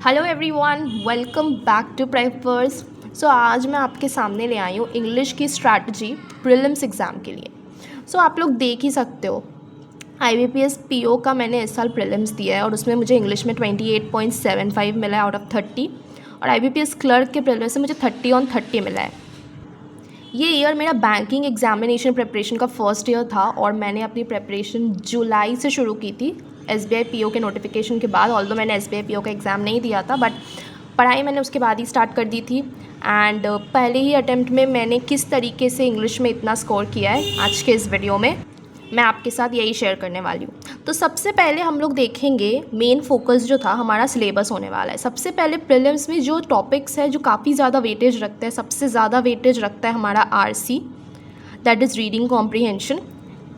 Hello everyone, welcome back to Preppers. आज मैं आपके सामने ले आई हूँ इंग्लिश की स्ट्रैटेजी प्रीलिम्स एग्ज़ाम के लिए। आप लोग देख ही सकते हो IBPS PO का मैंने इस साल प्रीलिम्स दिया है और उसमें मुझे इंग्लिश में 28.75 मिला है आउट ऑफ 30 और IBPS क्लर्क के प्रीलिम्स से मुझे 30/30 मिला है। ये ईयर मेरा बैंकिंग एग्जामिनेशन प्रिपरेशन का फर्स्ट ईयर था और मैंने अपनी प्रिपरेशन जुलाई से शुरू की थी SBI PO के नोटिफिकेशन के बाद। ऑल्दो मैंने SBI PO का एग्ज़ाम नहीं दिया था बट पढ़ाई मैंने उसके बाद ही स्टार्ट कर दी थी। एंड पहले ही अटैम्प्ट में मैंने किस तरीके से इंग्लिश में इतना स्कोर किया है आज के इस वीडियो में मैं आपके साथ यही शेयर करने वाली हूँ। तो सबसे पहले हम लोग देखेंगे मेन फोकस जो था हमारा सिलेबस होने वाला है। सबसे पहले प्रीलिम्स में जो टॉपिक्स है जो काफ़ी ज़्यादा वेटेज रखता है, सबसे ज़्यादा वेटेज रखता है हमारा RC, that is reading comprehension.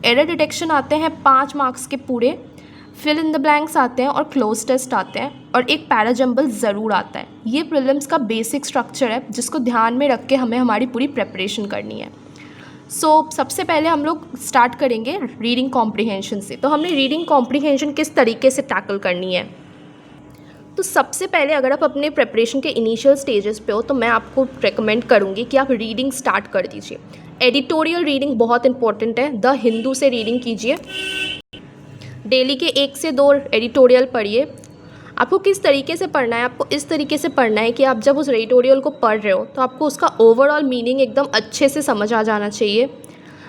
Error detection आते हैं 5 मार्क्स के पूरे, फिल इन द ब्लैंक्स आते हैं और क्लोज टेस्ट आते हैं और एक पैराजम्बल ज़रूर आता है। ये प्रीलिम्स का बेसिक स्ट्रक्चर है जिसको ध्यान में रख के हमें हमारी पूरी प्रिपरेशन करनी है। सबसे पहले हम लोग स्टार्ट करेंगे रीडिंग कॉम्प्रीहेंशन से। तो हमने रीडिंग कॉम्प्रीहेंशन किस तरीके से टैकल करनी है। तो सबसे पहले अगर आप अपने प्रिपरेशन के इनिशियल स्टेजेस पे हो तो मैं आपको रेकमेंड करूँगी कि आप रीडिंग स्टार्ट कर दीजिए। एडिटोरियल रीडिंग बहुत इंपॉर्टेंट है। द हिंदू से रीडिंग कीजिए, डेली के 1 से 2 एडिटोरियल पढ़िए। आपको किस तरीके से पढ़ना है, आपको इस तरीके से पढ़ना है कि आप जब उस एडिटोरियल को पढ़ रहे हो तो आपको उसका ओवरऑल मीनिंग एकदम अच्छे से समझ आ जाना चाहिए।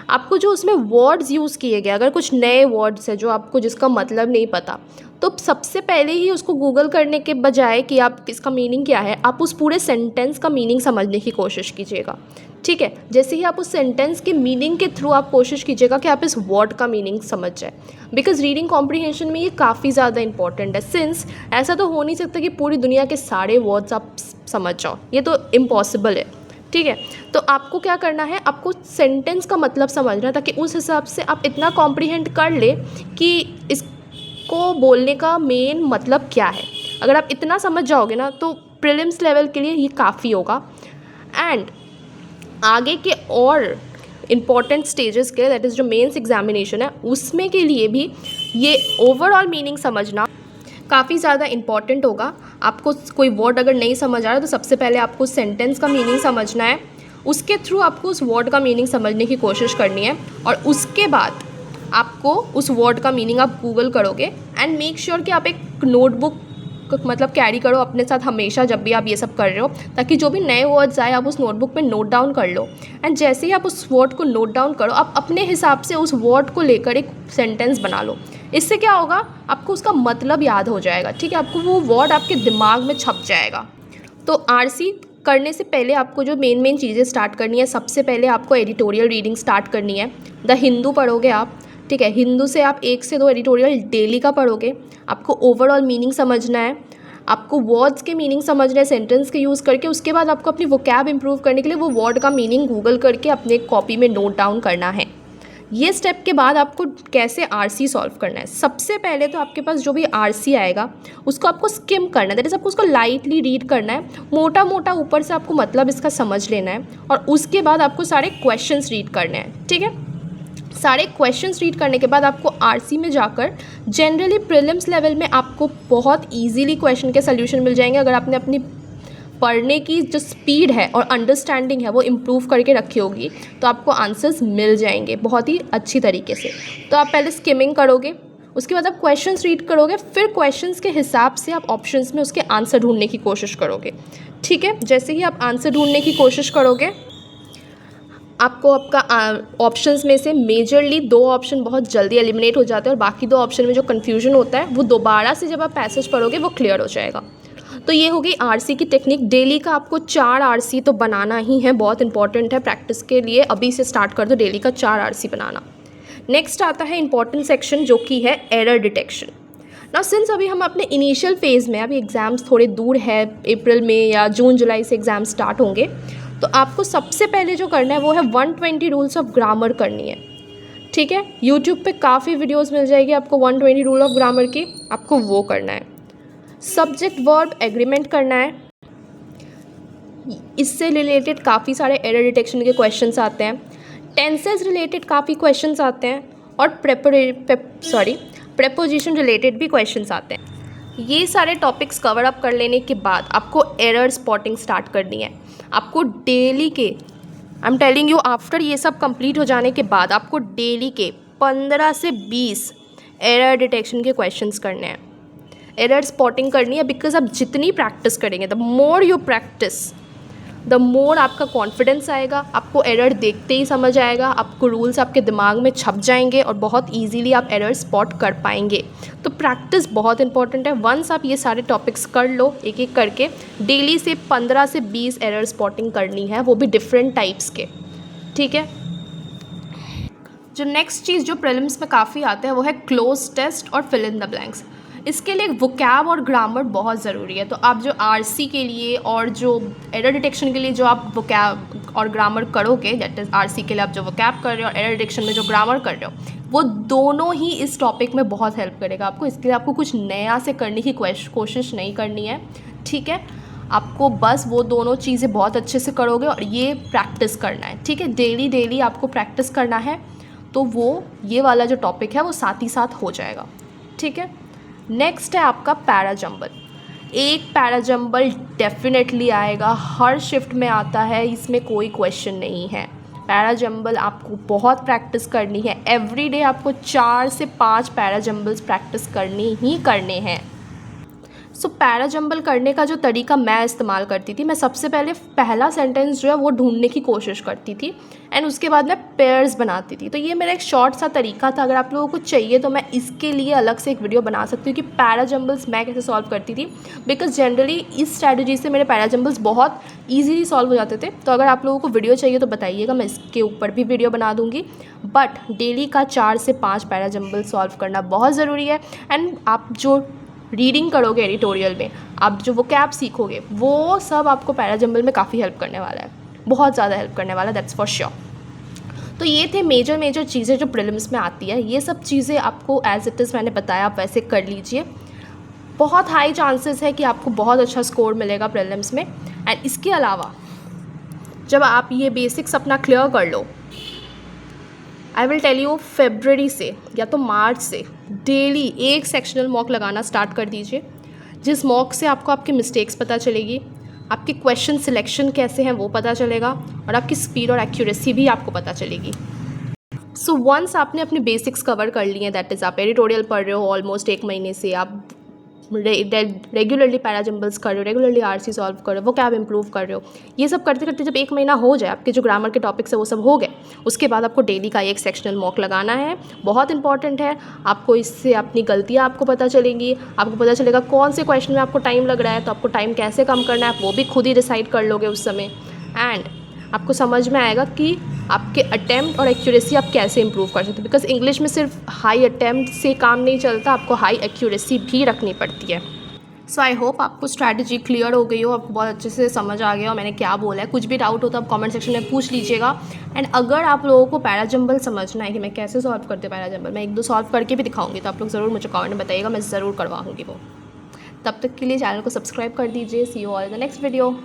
आपको जो उसमें वर्ड्स यूज़ किए गए, अगर कुछ नए वर्ड्स है जो आपको जिसका मतलब नहीं पता, तो सबसे पहले ही उसको गूगल करने के बजाय कि आप इसका मीनिंग क्या है, आप उस पूरे सेंटेंस का मीनिंग समझने की कोशिश कीजिएगा। ठीक है, जैसे ही आप उस सेंटेंस के मीनिंग के थ्रू आप कोशिश कीजिएगा कि आप इस वर्ड का मीनिंग समझ जाए, बिकॉज रीडिंग कॉम्प्रीहेंशन में ये काफ़ी ज़्यादा इंपॉर्टेंट है। सिंस ऐसा तो हो नहीं सकता कि पूरी दुनिया के सारे वर्ड्स आप समझ जाओ, ये तो इम्पॉसिबल है। ठीक है, तो आपको क्या करना है, आपको सेंटेंस का मतलब समझना है ताकि उस हिसाब से आप इतना कॉम्प्रीहेंड कर ले कि इसको बोलने का मेन मतलब क्या है। अगर आप इतना समझ जाओगे ना तो प्रीलिम्स लेवल के लिए ये काफ़ी होगा। एंड आगे के और इम्पॉर्टेंट स्टेजेस के, दैट इज़ जो मेंस एग्जामिनेशन है, उसमें के लिए भी ये ओवरऑल मीनिंग समझना काफ़ी ज़्यादा इम्पॉर्टेंट होगा। आपको कोई वर्ड अगर नहीं समझ आ रहा है तो सबसे पहले आपको सेंटेंस का मीनिंग समझना है, उसके थ्रू आपको उस वर्ड का मीनिंग समझने की कोशिश करनी है और उसके बाद आपको उस वर्ड का मीनिंग आप गूगल करोगे। एंड मेक श्योर कि आप एक नोटबुक मतलब कैरी करो अपने साथ हमेशा जब भी आप ये सब कर रहे हो, ताकि जो भी नए वर्ड्स आए आप उस नोटबुक में नोट डाउन कर लो। एंड जैसे ही आप उस वर्ड को नोट डाउन करो, आप अपने हिसाब से उस वर्ड को लेकर एक सेंटेंस बना लो। इससे क्या होगा, आपको उसका मतलब याद हो जाएगा। ठीक है, आपको वो वर्ड आपके दिमाग में छप जाएगा। तो RC करने से पहले आपको जो मेन चीज़ें स्टार्ट करनी है, सबसे पहले आपको एडिटोरियल रीडिंग स्टार्ट करनी है। द हिंदू पढ़ोगे आप, ठीक है, हिंदू से आप 1 से 2 एडिटोरियल डेली का पढ़ोगे। आपको ओवरऑल मीनिंग समझना है, आपको वर्ड्स के मीनिंग समझना है सेंटेंस के यूज़ करके। उसके बाद आपको अपनी वोकैब इंप्रूव करने के लिए वो वर्ड का मीनिंग गूगल करके अपने कॉपी में नोट डाउन करना है। ये स्टेप के बाद आपको कैसे RC सॉल्व करना है। सबसे पहले तो आपके पास जो भी RC आएगा उसको आपको स्किम करना है, दैट इज़ आपको उसको लाइटली रीड करना है, मोटा मोटा ऊपर से आपको मतलब इसका समझ लेना है और उसके बाद आपको सारे क्वेश्चंस रीड करने हैं। ठीक है, सारे क्वेश्चंस रीड करने के बाद आपको RC में जाकर जनरली प्रीलिम्स लेवल में आपको बहुत इजीली क्वेश्चन के सॉल्यूशन मिल जाएंगे। अगर आपने अपनी पढ़ने की जो स्पीड है और अंडरस्टैंडिंग है वो इम्प्रूव करके रखी होगी तो आपको आंसर्स मिल जाएंगे बहुत ही अच्छी तरीके से। तो आप पहले स्किमिंग करोगे, उसके बाद आप क्वेश्चंस रीड करोगे, फिर क्वेश्चंस के हिसाब से आप ऑप्शंस में उसके आंसर ढूंढने की कोशिश करोगे। ठीक है, जैसे ही आप आंसर ढूंढने की कोशिश करोगे आपको आपका ऑप्शंस में से मेजरली 2 ऑप्शन बहुत जल्दी एलिमिनेट हो जाते हैं और बाकी 2 ऑप्शन में जो कन्फ्यूजन होता है वो दोबारा से जब आप पैसेज पढ़ोगे वो क्लियर हो जाएगा। तो ये होगी RC की टेक्निक। डेली का आपको 4 RC तो बनाना ही है, बहुत इंपॉर्टेंट है प्रैक्टिस के लिए। अभी से स्टार्ट कर दो डेली का 4 RC बनाना। नेक्स्ट आता है इंपॉर्टेंट सेक्शन जो कि है एरर डिटेक्शन। ना सिंस अभी हम अपने इनिशियल फेज़ में, अभी एग्ज़ाम्स थोड़े दूर है, अप्रैल में या जून जुलाई से एग्ज़ाम स्टार्ट होंगे, तो आपको सबसे पहले जो करना है वो है 120 रूल्स ऑफ ग्रामर करनी है। ठीक है, यूट्यूब पे काफ़ी वीडियोस मिल जाएगी आपको 120 रूल ऑफ ग्रामर की, आपको वो करना है। सब्जेक्ट वर्ब एग्रीमेंट करना है, इससे रिलेटेड काफ़ी सारे एरर डिटेक्शन के क्वेश्चंस आते हैं। टेंसेस रिलेटेड काफ़ी क्वेश्चंस आते हैं और प्रेपोजिशन रिलेटेड भी क्वेश्चंस आते हैं। ये सारे टॉपिक्स कवर अप कर लेने के बाद आपको एरर स्पॉटिंग स्टार्ट करनी है। आपको डेली के, I am telling you, after ये सब कंप्लीट हो जाने के बाद आपको डेली के 15 से 20 एरर डिटेक्शन के क्वेश्चंस करने हैं, एरर स्पॉटिंग करनी है। बिकॉज आप जितनी प्रैक्टिस करेंगे, the more you practice the more आपका कॉन्फिडेंस आएगा, आपको एरर देखते ही समझ आएगा, आपको रूल्स आपके दिमाग में छप जाएंगे और बहुत ईजीली आप एरर स्पॉट कर पाएंगे। तो प्रैक्टिस बहुत इंपॉर्टेंट है। वंस आप ये सारे टॉपिक्स कर लो एक एक करके, डेली से 15 से 20 एरर स्पॉटिंग करनी है, वो भी डिफरेंट टाइप्स के, ठीक है। जो नेक्स्ट चीज़ जो प्रीलिम्स में काफ़ी आता है वो है क्लोज टेस्ट और फिल इन द ब्लैंक्स। इसके लिए वोकैब और ग्रामर बहुत ज़रूरी है। तो आप जो आरसी के लिए और जो एरर डिटेक्शन के लिए जो आप वोकैब और ग्रामर करोगे, दैट इज़ आरसी के लिए आप जो वोकैब कर रहे हो और एरर डिटेक्शन में जो ग्रामर कर रहे हो, वो दोनों ही इस टॉपिक में बहुत हेल्प करेगा आपको। इसके लिए आपको कुछ नया से करने की कोशिश नहीं करनी है, ठीक है। आपको बस वो दोनों चीज़ें बहुत अच्छे से करोगे और ये प्रैक्टिस करना है, ठीक है। डेली आपको प्रैक्टिस करना है, तो वो ये वाला जो टॉपिक है वो साथ ही साथ हो जाएगा, ठीक है। नेक्स्ट है आपका पैराजंबल। एक पैराजंबल डेफिनेटली आएगा, हर शिफ्ट में आता है, इसमें कोई क्वेश्चन नहीं है। पैराजंबल आपको बहुत प्रैक्टिस करनी है। एवरीडे आपको 4 से 5 पैराजंबल्स प्रैक्टिस करनी ही करने हैं। सो पैराजंबल करने का जो तरीका मैं इस्तेमाल करती थी, मैं सबसे पहले पहला सेंटेंस जो है वो ढूंढने की कोशिश करती थी एंड उसके बाद मैं पेयर्स बनाती थी। तो ये मेरा एक शॉर्ट सा तरीका था। अगर आप लोगों को चाहिए तो मैं इसके लिए अलग से एक वीडियो बना सकती हूँ कि पैराजंबल्स मैं कैसे सॉल्व करती थी, बिकॉज जनरली इस स्ट्रैटेजी से मेरे पैराजंबल्स बहुत ईजीली सॉल्व हो जाते थे। तो अगर आप लोगों को वीडियो चाहिए तो बताइएगा, मैं इसके ऊपर भी वीडियो बना दूँगी। बट डेली का 4 से 5 पैराजंबल सॉल्व करना बहुत ज़रूरी है। एंड आप जो रीडिंग करोगे एडिटोरियल में, आप जो वोकैब सीखोगे, वो सब आपको पैराजंबल में काफ़ी हेल्प करने वाला है, बहुत ज़्यादा हेल्प करने वाला है, दैट्स फॉर श्योर। तो ये थे मेजर चीज़ें जो प्रीलिम्स में आती है। ये सब चीज़ें आपको एज इट इज़ मैंने बताया, आप वैसे कर लीजिए। बहुत हाई चांसेस है कि आपको बहुत अच्छा स्कोर मिलेगा प्रीलिम्स में। एंड इसके अलावा जब आप ये बेसिक्स अपना क्लियर कर लो, I will tell you, February से या तो मार्च से डेली एक सेक्शनल मॉक लगाना स्टार्ट कर दीजिए, जिस मॉक से आपको आपकी मिस्टेक्स पता चलेगी, आपके क्वेश्चन सिलेक्शन कैसे हैं वो पता चलेगा, और आपकी स्पीड और एक्यूरेसी भी आपको पता चलेगी। सो वंस आपने अपनी बेसिक्स कवर कर ली हैं, दैट इज़ आप एडिटोरियल पढ़ रहे हो ऑलमोस्ट 1 महीने से, आप रेगुलरली पैराजंबल्स कर रहे हो, रेगुलरली आरसी सॉल्व कर रहे हो, वो कैब इंप्रूव कर रहे हो, ये सब करते करते जब 1 महीना हो जाए, आपके जो ग्रामर के टॉपिक्स है वो सब हो गए, उसके बाद आपको डेली का एक सेक्शनल मॉक लगाना है। बहुत इंपॉर्टेंट है। आपको इससे अपनी गलतियाँ आपको पता चलेंगी, आपको पता चलेगा कौन से क्वेश्चन में आपको टाइम लग रहा है, तो आपको टाइम कैसे कम करना है, आप वो भी खुद ही डिसाइड कर लोगे उस समय। एंड आपको समझ में आएगा कि आपके अटैम्प्ट और एक्यूरेसी आप कैसे इंप्रूव कर सकते हो, बिकॉज इंग्लिश में सिर्फ हाई अटैम्प्ट से काम नहीं चलता, आपको हाई एक्यूरेसी भी रखनी पड़ती है। सो आई होप आपको स्ट्रैटेजी क्लियर हो गई हो, आपको बहुत अच्छे से समझ आ गया हो मैंने क्या बोला है। कुछ भी डाउट हो तो आप कमेंट सेक्शन में पूछ लीजिएगा। एंड अगर आप लोगों को पैराजंबल समझना है कि मैं कैसे सॉल्व करती हूँ पैराजंबल, मैं 1-2 सॉल्व करके भी दिखाऊंगी, तो आप लोग ज़रूर मुझे कमेंट में बताइएगा, मैं ज़रूर करवाऊँगी वो। तब तक के लिए चैनल को सब्सक्राइब कर दीजिए। See you all in the next video.